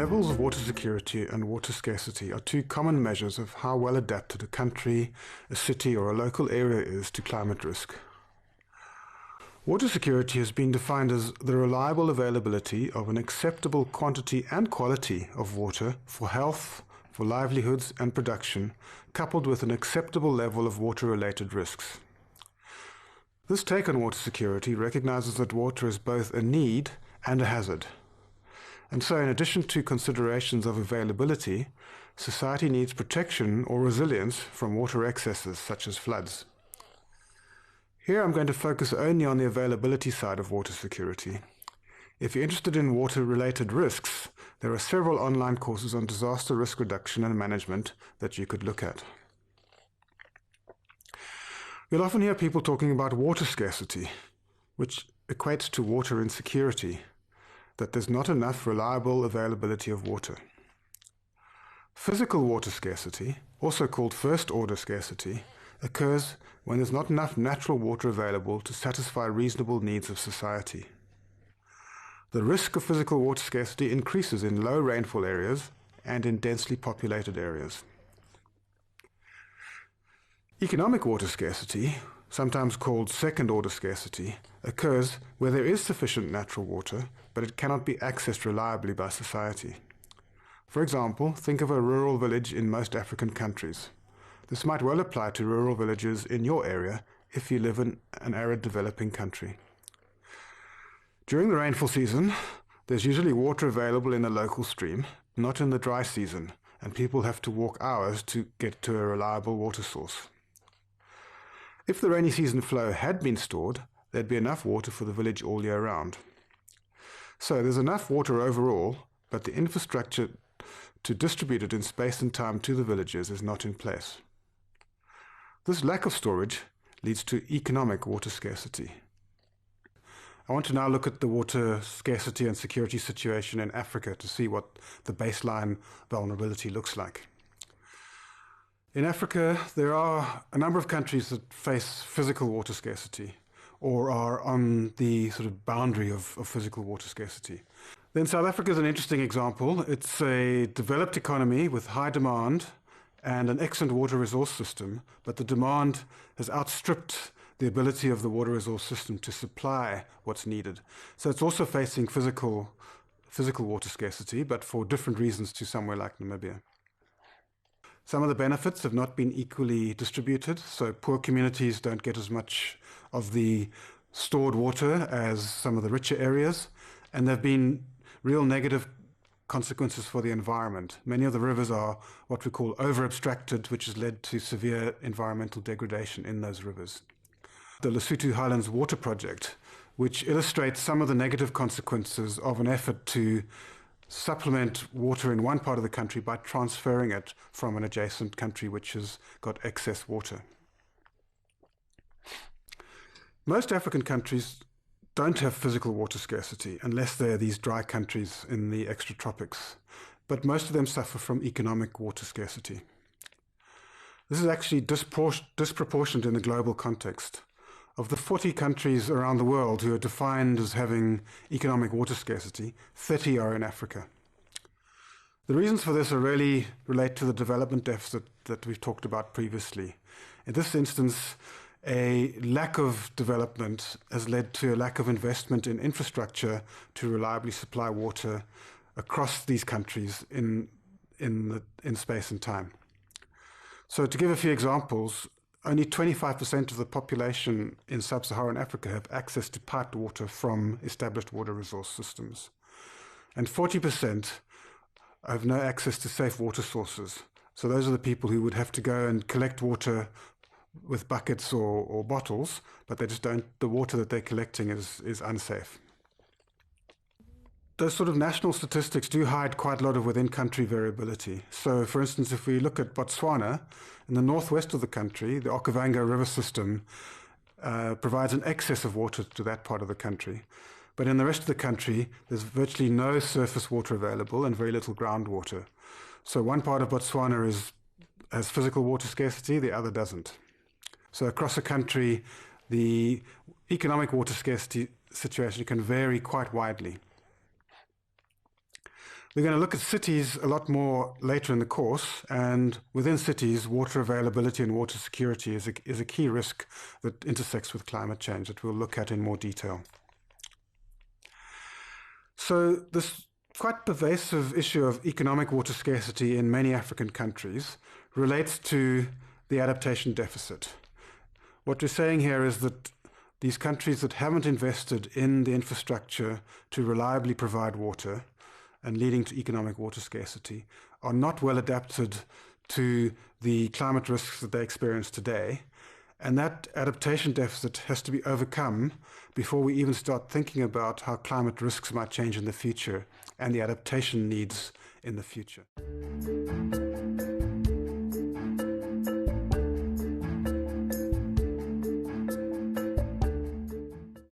Levels of water security and water scarcity are two common measures of how well adapted a country, a city, or a local area is to climate risk. Water security has been defined as the reliable availability of an acceptable quantity and quality of water for health, for livelihoods and production, coupled with an acceptable level of water-related risks. This take on water security recognizes that water is both a need and a hazard. And so, in addition to considerations of availability, society needs protection or resilience from water excesses such as floods. Here I'm going to focus only on the availability side of water security. If you're interested in water-related risks, there are several online courses on disaster risk reduction and management that you could look at. You'll often hear people talking about water scarcity, which equates to water insecurity, that there's not enough reliable availability of water. Physical water scarcity, also called first-order scarcity, occurs when there's not enough natural water available to satisfy reasonable needs of society. The risk of physical water scarcity increases in low rainfall areas and in densely populated areas. Economic water scarcity, sometimes called second-order scarcity, occurs where there is sufficient natural water, but it cannot be accessed reliably by society. For example, think of a rural village in most African countries. This might well apply to rural villages in your area if you live in an arid developing country. During the rainfall season, there's usually water available in a local stream, not in the dry season, and people have to walk hours to get to a reliable water source. If the rainy season flow had been stored, there'd be enough water for the village all year round. So there's enough water overall, but the infrastructure to distribute it in space and time to the villages is not in place. This lack of storage leads to economic water scarcity. I want to now look at the water scarcity and security situation in Africa to see what the baseline vulnerability looks like. In Africa, there are a number of countries that face physical water scarcity or are on the sort of boundary of physical water scarcity. Then South Africa is an interesting example. It's a developed economy with high demand and an excellent water resource system, but the demand has outstripped the ability of the water resource system to supply what's needed. So it's also facing physical water scarcity, but for different reasons to somewhere like Namibia. Some of the benefits have not been equally distributed, so poor communities don't get as much of the stored water as some of the richer areas, and there have been real negative consequences for the environment. Many of the rivers are what we call over-abstracted, which has led to severe environmental degradation in those rivers. The Lesotho Highlands Water Project, which illustrates some of the negative consequences of an effort to supplement water in one part of the country by transferring it from an adjacent country which has got excess water. Most African countries don't have physical water scarcity unless they're these dry countries in the extratropics, but most of them suffer from economic water scarcity. This is actually disproportionate in the global context. Of the 40 countries around the world who are defined as having economic water scarcity, 30 are in Africa. The reasons for this really relate to the development deficit that we've talked about previously. In this instance, a lack of development has led to a lack of investment in infrastructure to reliably supply water across these countries in space and time. So to give a few examples, only 25% of the population in sub-Saharan Africa have access to piped water from established water resource systems. And 40% have no access to safe water sources. So those are the people who would have to go and collect water with buckets or bottles, but they just don't, the water that they're collecting is unsafe. Those sort of national statistics do hide quite a lot of within-country variability. So, for instance, if we look at Botswana, in the northwest of the country, the Okavango River system provides an excess of water to that part of the country. But in the rest of the country, there's virtually no surface water available and very little groundwater. So one part of Botswana has physical water scarcity, the other doesn't. So across the country, the economic water scarcity situation can vary quite widely. We're going to look at cities a lot more later in the course, and within cities, water availability and water security is a key risk that intersects with climate change that we'll look at in more detail. So this quite pervasive issue of economic water scarcity in many African countries relates to the adaptation deficit. What we're saying here is that these countries that haven't invested in the infrastructure to reliably provide water and leading to economic water scarcity are not well adapted to the climate risks that they experience today. And that adaptation deficit has to be overcome before we even start thinking about how climate risks might change in the future and the adaptation needs in the future.